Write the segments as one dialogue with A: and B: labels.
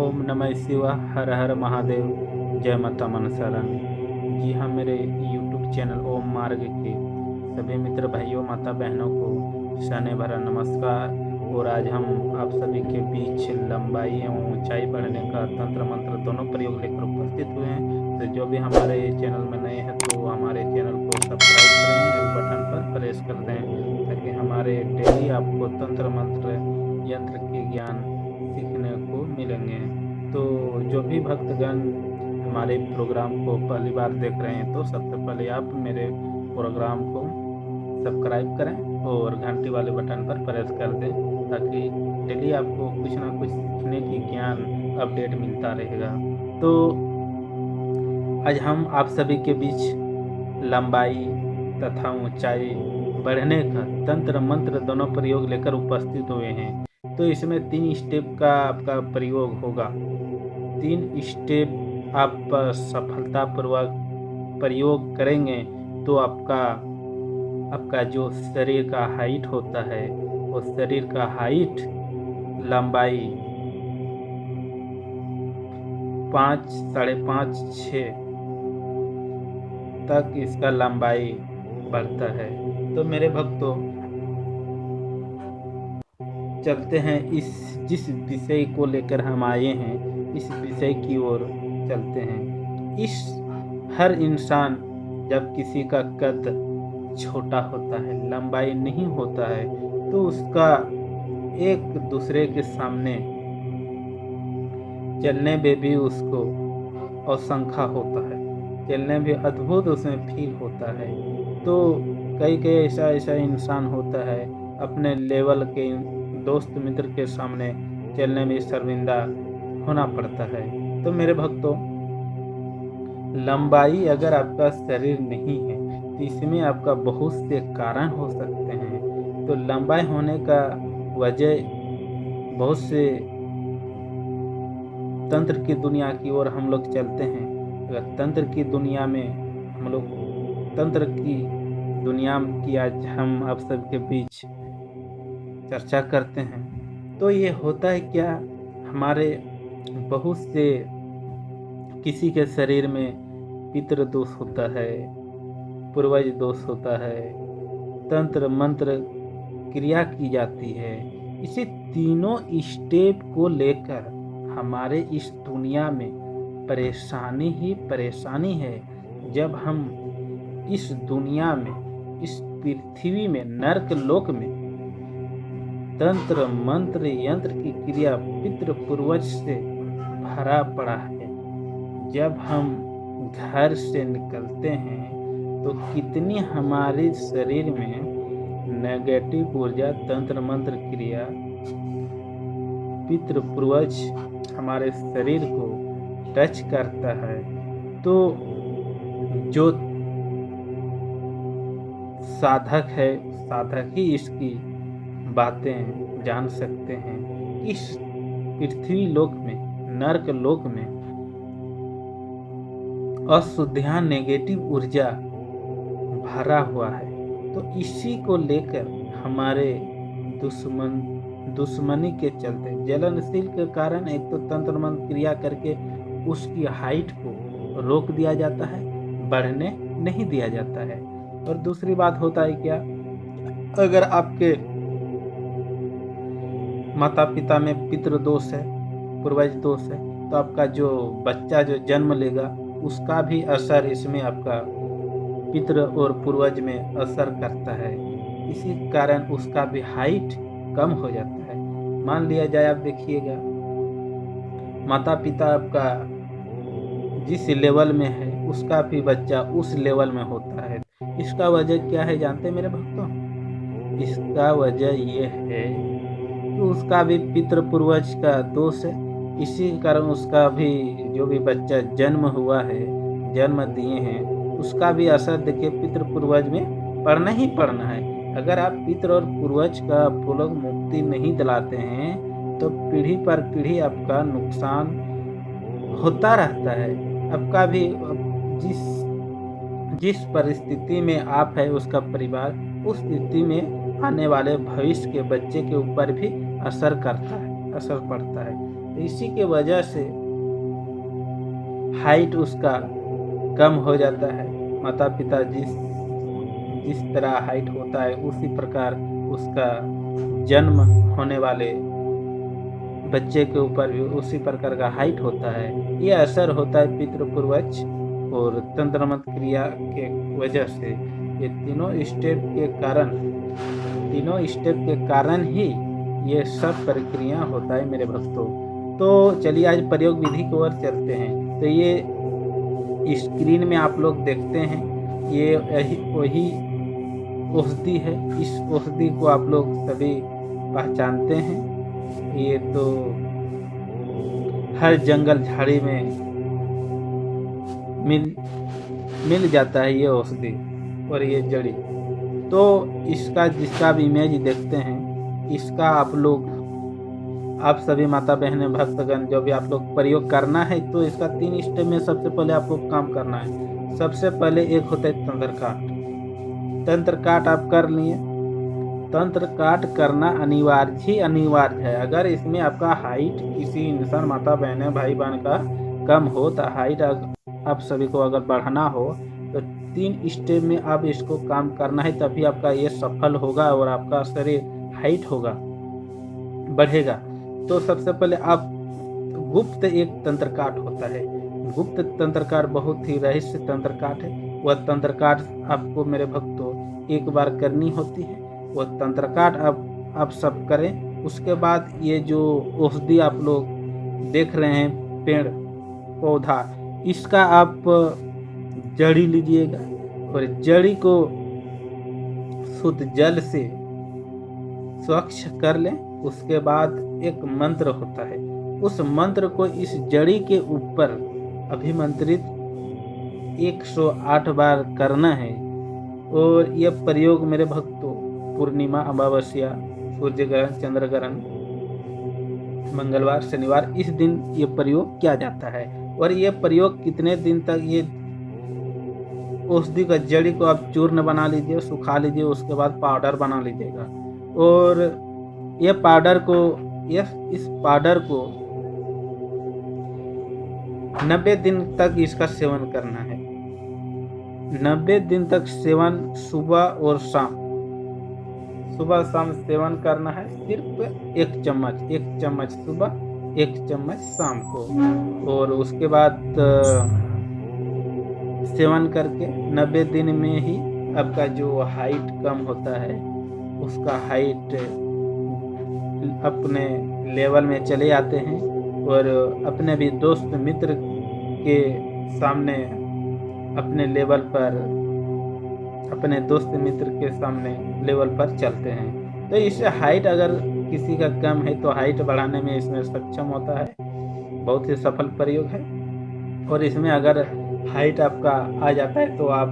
A: ओम नमः शिवाय, हर हर महादेव, जय माता मनसा रानी। जी हाँ, मेरे यूट्यूब चैनल ओम मार्ग के सभी मित्र भाइयों माता बहनों को शनि भरा नमस्कार। और आज हम आप सभी के बीच लंबाई एवं ऊंचाई बढ़ने का तंत्र मंत्र दोनों प्रयोग लेकर उपस्थित हुए हैं। तो जो भी हमारे चैनल में नए हैं तो हमारे चैनल को सब्सक्राइब करें, बेल बटन पर प्रेस कर दें ताकि हमारे डेली आपको तंत्र मंत्र यंत्र के ज्ञान सीखने को मिलेंगे। तो जो भी भक्तगण हमारे प्रोग्राम को पहली बार देख रहे हैं तो सबसे पहले आप मेरे प्रोग्राम को सब्सक्राइब करें और घंटी वाले बटन पर प्रेस कर दें ताकि डेली आपको कुछ ना कुछ सीखने की ज्ञान अपडेट मिलता रहेगा। तो आज हम आप सभी के बीच लंबाई तथा ऊंचाई बढ़ने का तंत्र मंत्र दोनों प्रयोग लेकर उपस्थित हुए हैं। तो इसमें 3 स्टेप का आपका प्रयोग होगा। 3 स्टेप आप सफलतापूर्वक प्रयोग करेंगे तो आपका जो शरीर का हाइट होता है वो शरीर का हाइट लंबाई 5, 5.5, 6 तक इसका लंबाई बढ़ता है। तो मेरे भक्तों, चलते हैं जिस विषय को लेकर हम आए हैं इस विषय की ओर चलते हैं। हर इंसान जब किसी का कद छोटा होता है, लंबाई नहीं होता है, तो उसका एक दूसरे के सामने चलने में भी उसको असंख्य होता है, चलने में अद्भुत उसमें फील होता है। तो कई ऐसा इंसान होता है अपने लेवल के दोस्त मित्र के सामने चलने में शर्मिंदा होना पड़ता है। तो मेरे भक्तों, लंबाई अगर आपका शरीर नहीं है तो इसमें आपका बहुत से कारण हो सकते हैं। तो लंबाई होने का वजह बहुत से तंत्र की दुनिया की ओर हम लोग चलते हैं। अगर तंत्र की दुनिया में हम लोग तंत्र की दुनिया की आज हम आप सबके बीच चर्चा करते हैं। तो ये होता है क्या, हमारे बहुत से किसी के शरीर में पितृ दोष होता है, पूर्वज दोष होता है, तंत्र मंत्र क्रिया की जाती है। इसे तीनों स्टेप को लेकर हमारे इस दुनिया में परेशानी ही परेशानी है। जब हम इस दुनिया में, इस पृथ्वी में, नर्क लोक में तंत्र मंत्र यंत्र की क्रिया पितृ पूर्वज से भरा पड़ा है। जब हम घर से निकलते हैं तो कितनी हमारे शरीर में नेगेटिव ऊर्जा तंत्र मंत्र क्रिया पितृ पूर्वज हमारे शरीर को टच करता है। तो जो साधक है, साधक ही इसकी बातें जान सकते हैं। इस पृथ्वी लोक में, नर्क लोक में अशुद्धियां नेगेटिव ऊर्जा भरा हुआ है। तो इसी को लेकर हमारे दुश्मनी के चलते, जलनशील के कारण एक तो तंत्र मंत्र क्रिया करके उसकी हाइट को रोक दिया जाता है, बढ़ने नहीं दिया जाता है। और दूसरी बात होता है क्या, अगर आपके माता पिता में पितृ दोष है, पूर्वज दोष है, तो आपका जो बच्चा जो जन्म लेगा उसका भी असर इसमें आपका पितृ और पूर्वज में असर करता है। इसी कारण उसका भी हाइट कम हो जाता है। मान लिया जाए, आप देखिएगा माता पिता आपका जिस लेवल में है उसका भी बच्चा उस लेवल में होता है। इसका वजह क्या है जानते हैं मेरे भक्तों? इसका वजह ये है कि उसका भी पितृ पूर्वज का दोष है। इसी कारण उसका भी जो भी बच्चा जन्म हुआ है, जन्म दिए हैं, उसका भी असर देखिए पितृ पूर्वज में पड़ना ही पड़ना है। अगर आप पितृ और पूर्वज का पूर्ण मुक्ति नहीं दिलाते हैं तो पीढ़ी पर पीढ़ी आपका नुकसान होता रहता है। आपका भी जिस परिस्थिति में आप है उसका परिवार उस स्थिति में आने वाले भविष्य के बच्चे के ऊपर भी असर करता है। असर पड़ता है। तो इसी के वजह से हाइट उसका कम हो जाता है। माता पिता जिस जिस तरह हाइट होता है उसी प्रकार उसका जन्म होने वाले बच्चे के ऊपर भी उसी प्रकार का हाइट होता है। ये असर होता है पितृ पूर्वज और तंत्र मंत्र क्रिया के वजह से। ये तीनों स्टेप के कारण ही ये सब प्रक्रिया होता है मेरे भक्तों। तो चलिए आज प्रयोग विधि की ओर चलते हैं। तो ये स्क्रीन में आप लोग देखते हैं, ये वही औषधि है। इस औषधि को आप लोग सभी पहचानते हैं। ये तो हर जंगल झाड़ी में मिल जाता है ये औषधि और ये जड़ी। तो इसका जिसका भी इमेज देखते हैं, इसका आप सभी माता बहनें भक्तगण जो भी आप लोग प्रयोग करना है, तो इसका 3 स्टेप में सबसे पहले आपको काम करना है। सबसे पहले एक होता है तंत्र काट। तंत्र काट आप कर लिए। तंत्र काट करना अनिवार्य है। अगर इसमें आपका हाइट किसी इंसान माता बहनें भाई बहन का कम हो, तो हाइट आप सभी को अगर बढ़ाना हो तो 3 स्टेप में आप इसको काम करना है, तभी आपका ये सफल होगा और आपका शरीर हाइट होगा, बढ़ेगा। तो सबसे पहले आप गुप्त एक तंत्र काट होता है। गुप्त तंत्र काट बहुत ही रहस्य तंत्र काट है। वह तंत्र काट आपको मेरे भक्तों एक बार करनी होती है। वह तंत्र काट आप सब करें। उसके बाद ये जो औषधि आप लोग देख रहे हैं, पेड़ पौधा, इसका आप जड़ी लीजिएगा और जड़ी को शुद्ध जल से स्वच्छ कर लें। उसके बाद एक मंत्र होता है, उस मंत्र को इस जड़ी के ऊपर अभिमंत्रित 108 बार करना है। और यह प्रयोग मेरे भक्तों पूर्णिमा, अमावस्या, सूर्य ग्रहण, चंद्र ग्रहण, मंगलवार, शनिवार, इस दिन ये प्रयोग किया जाता है। और ये प्रयोग कितने दिन तक, ये औषधि का जड़ी को आप चूर्ण बना लीजिए, सुखा लीजिए, उसके बाद पाउडर बना लीजिएगा। और इस पाउडर को 90 दिन तक इसका सेवन करना है। 90 दिन तक सेवन, सुबह और शाम, सुबह शाम सेवन करना है। सिर्फ 1 चम्मच सुबह, 1 चम्मच शाम को। और उसके बाद सेवन करके 90 दिन में ही आपका जो हाइट कम होता है, उसका हाइट अपने लेवल में चले आते हैं। और अपने भी दोस्त मित्र के सामने अपने दोस्त मित्र के सामने लेवल पर चलते हैं। तो इससे हाइट अगर किसी का कम है तो हाइट बढ़ाने में इसमें सक्षम होता है। बहुत ही सफल प्रयोग है। और इसमें अगर हाइट आपका आ जाता है तो आप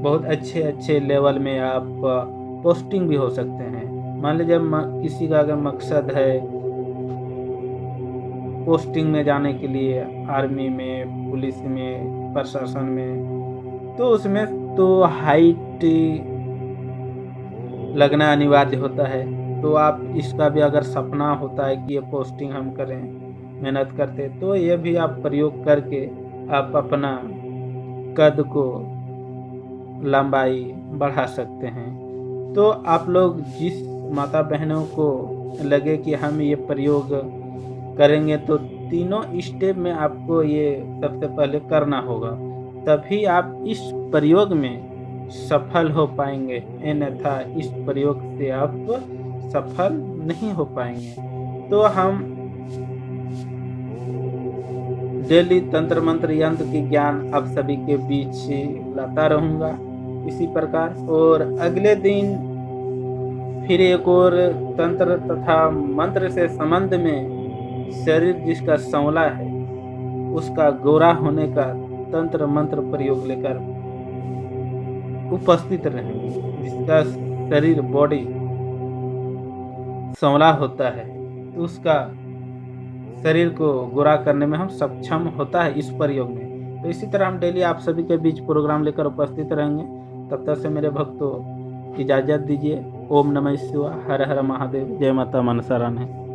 A: बहुत अच्छे लेवल में आप पोस्टिंग भी हो सकते हैं। मान लीजिए किसी का अगर मकसद है पोस्टिंग में जाने के लिए, आर्मी में, पुलिस में, प्रशासन में, तो उसमें तो हाइट लगना अनिवार्य होता है। तो आप इसका भी अगर सपना होता है कि ये पोस्टिंग हम करें, मेहनत करते, तो ये भी आप प्रयोग करके आप अपना कद को लंबाई बढ़ा सकते हैं। तो आप लोग जिस माता बहनों को लगे कि हम ये प्रयोग करेंगे, तो तीनों स्टेप में आपको ये सबसे पहले करना होगा, तभी आप इस प्रयोग में सफल हो पाएंगे। अन्यथा इस प्रयोग से आप सफल नहीं हो पाएंगे। तो हम डेली तंत्र मंत्र यंत्र की ज्ञान आप सभी के बीच लाता रहूँगा इसी प्रकार। और अगले दिन फिर एक और तंत्र तथा मंत्र से संबंध में शरीर जिसका सांवला है उसका गोरा होने का तंत्र मंत्र प्रयोग लेकर उपस्थित रहेंगे। जिसका शरीर बॉडी सांवला होता है तो उसका शरीर को गोरा करने में हम सक्षम होता है इस प्रयोग में। तो इसी तरह हम डेली आप सभी के बीच प्रोग्राम लेकर उपस्थित रहेंगे। तब तक से मेरे भक्तों इजाज़त दीजिए। ओम नमः शिवाय, हर हर महादेव, जय माता मनसा रानी।